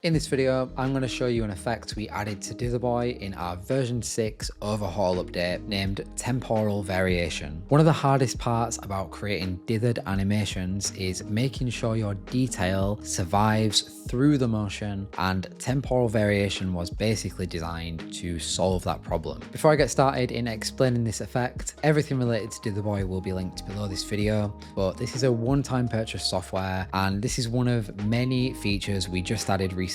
In this video, I'm going to show you an effect we added to Dither Boy in our version 6 overhaul update named Temporal Variation. One of the hardest parts about creating dithered animations is making sure your detail survives through the motion, and Temporal Variation was basically designed to solve that problem. Before I get started in explaining this effect, everything related to Dither Boy will be linked below this video, but this is a one-time purchase software, and this is one of many features we just added recently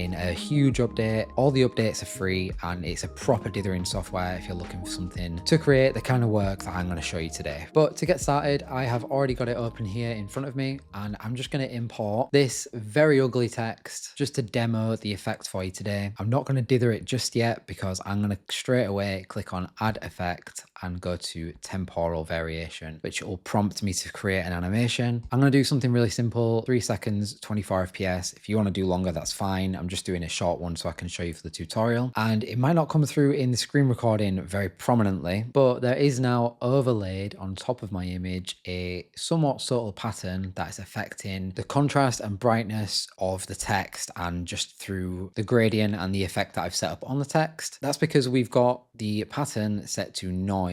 in a huge update. All the updates are free and it's a proper dithering software if you're looking for something to create the kind of work that I'm going to show you today. But to get started, I have already got it open here in front of me, and I'm just going to import this very ugly text just to demo the effect for you today. I'm not going to dither it just yet because I'm going to straight away click on add effect and go to temporal variation, which will prompt me to create an animation. I'm going to do something really simple, 3 seconds, 24 FPS. If you want to do longer, that's fine. I'm just doing a short one so I can show you for the tutorial. And it might not come through in the screen recording very prominently, but there is now overlaid on top of my image a somewhat subtle pattern that is affecting the contrast and brightness of the text, and just through the gradient and the effect that I've set up on the text. That's because we've got the pattern set to noise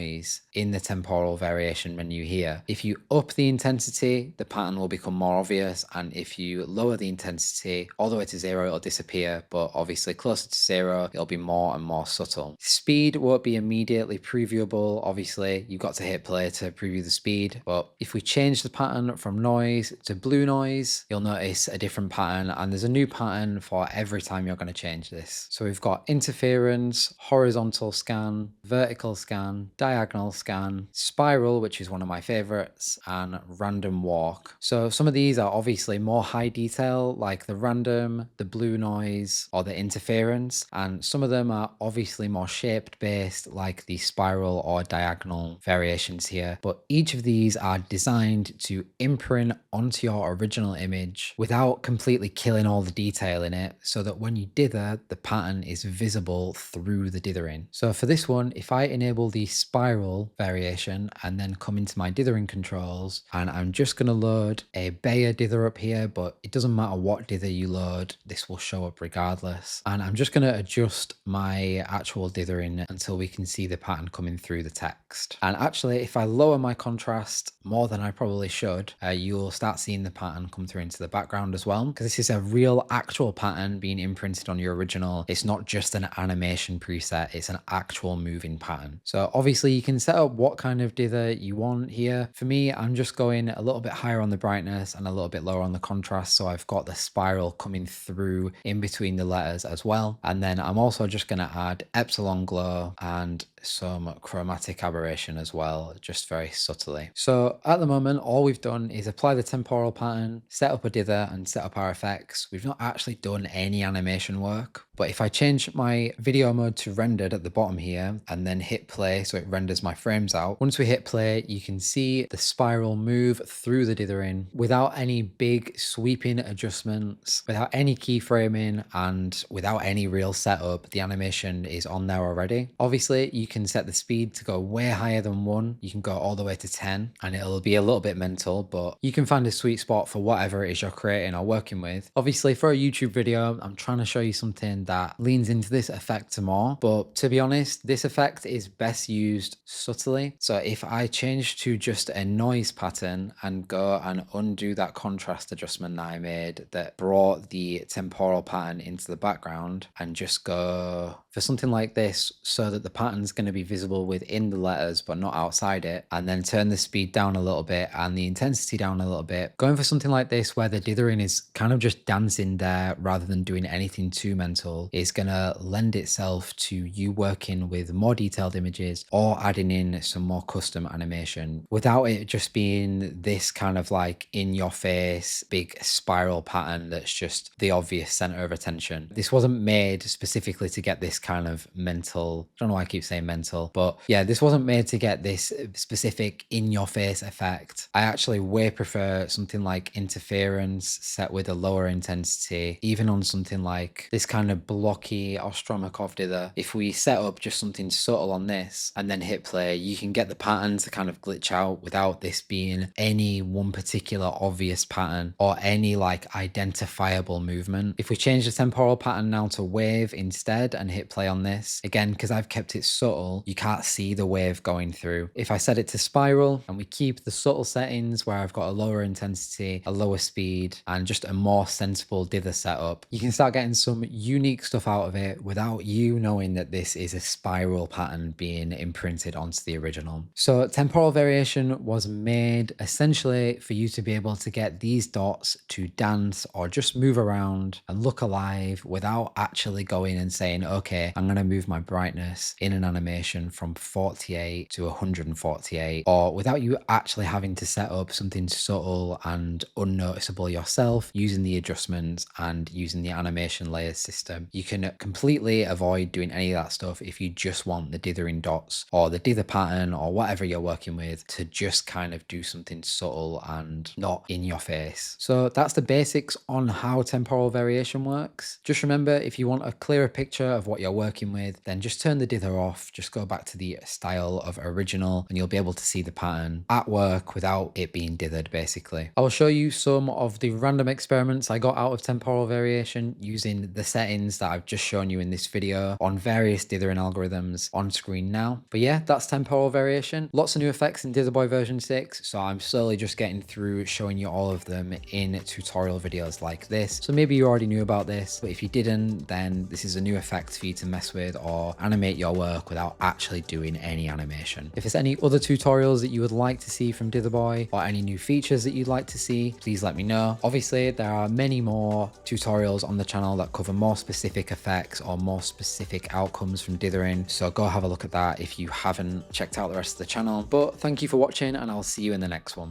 in the temporal variation menu here. If you up the intensity, the pattern will become more obvious, and if you lower the intensity all the way to 0, it'll disappear, but obviously closer to 0, it'll be more and more subtle. Speed won't be immediately previewable. Obviously, you've got to hit play to preview the speed, but if we change the pattern from noise to blue noise, you'll notice a different pattern, and there's a new pattern for every time you're going to change this. So we've got interference, horizontal scan, vertical scan, diagonal scan, spiral, which is one of my favorites, and random walk. So some of these are obviously more high detail, like the random, the blue noise, or the interference, and some of them are obviously more shaped based, like the spiral or diagonal variations here. But each of these are designed to imprint onto your original image without completely killing all the detail in it, so that when you dither, the pattern is visible through the dithering. So for this one, if I enable the spiral variation and then come into my dithering controls, and I'm just going to load a Bayer dither up here, but it doesn't matter what dither you load, this will show up regardless. And I'm just going to adjust my actual dithering until we can see the pattern coming through the text. And actually, if I lower my contrast more than I probably should, you'll start seeing the pattern come through into the background as well, because this is a real actual pattern being imprinted on your original. It's not just an animation preset, it's an actual moving pattern. So obviously you can set up what kind of dither you want here. For me, I'm just going a little bit higher on the brightness and a little bit lower on the contrast, so I've got the spiral coming through in between the letters as well. And then I'm also just going to add epsilon glow and some chromatic aberration as well, just very subtly. So at the moment, all we've done is apply the temporal pattern, set up a dither, and set up our effects. We've not actually done any animation work. But if I change my video mode to rendered at the bottom here and then hit play so it renders my frames out, once we hit play, you can see the spiral move through the dithering without any big sweeping adjustments, without any keyframing, and without any real setup. The animation is on there already. Obviously, you can set the speed to go way higher than 1. You can go all the way to 10 and it'll be a little bit mental, but you can find a sweet spot for whatever it is you're creating or working with. Obviously, for a YouTube video, I'm trying to show you something that leans into this effect more, but to be honest, this effect is best used subtly. So if I change to just a noise pattern and go and undo that contrast adjustment that I made that brought the temporal pattern into the background, and just go for something like this so that the pattern's going to be visible within the letters but not outside it, and then turn the speed down a little bit and the intensity down a little bit, going for something like this where the dithering is kind of just dancing there rather than doing anything too mental, is going to lend itself to you working with more detailed images or adding in some more custom animation without it just being this kind of like in your face big spiral pattern that's just the obvious center of attention. This wasn't made specifically to get this kind of mental, I don't know why I keep saying mental. But yeah, this wasn't made to get this specific in your face effect. I actually way prefer something like interference set with a lower intensity, even on something like this kind of blocky Ostromakov dither. If we set up just something subtle on this and then hit play, you can get the pattern to kind of glitch out without this being any one particular obvious pattern or any like identifiable movement. If we change the temporal pattern now to wave instead and hit play on this, again, because I've kept it subtle, you can't see the wave going through. If I set it to spiral and we keep the subtle settings where I've got a lower intensity, a lower speed, and just a more sensible dither setup, you can start getting some unique stuff out of it without you knowing that this is a spiral pattern being imprinted onto the original. So temporal variation was made essentially for you to be able to get these dots to dance or just move around and look alive without actually going and saying, okay, I'm going to move my brightness in an animation from 48 to 148, or without you actually having to set up something subtle and unnoticeable yourself using the adjustments and using the animation layers system. You can completely avoid doing any of that stuff if you just want the dithering dots or the dither pattern or whatever you're working with to just kind of do something subtle and not in your face. So that's the basics on how temporal variation works. Just remember, if you want a clearer picture of what you're working with, then just turn the dither off, just go back to the style of original, and you'll be able to see the pattern at work without it being dithered basically. I will show you some of the random experiments I got out of temporal variation using the settings that I've just shown you in this video on various dithering algorithms on screen now. But yeah, that's temporal variation. Lots of new effects in Dither Boy version 6, so I'm slowly just getting through showing you all of them in tutorial videos like this. So maybe you already knew about this, but if you didn't, then this is a new effect for you to mess with or animate your work without actually doing any animation. If there's any other tutorials that you would like to see from Dither Boy or any new features that you'd like to see, please let me know. Obviously, there are many more tutorials on the channel that cover more specific effects or more specific outcomes from dithering, so go have a look at that if you haven't checked out the rest of the channel. But thank you for watching, and I'll see you in the next one.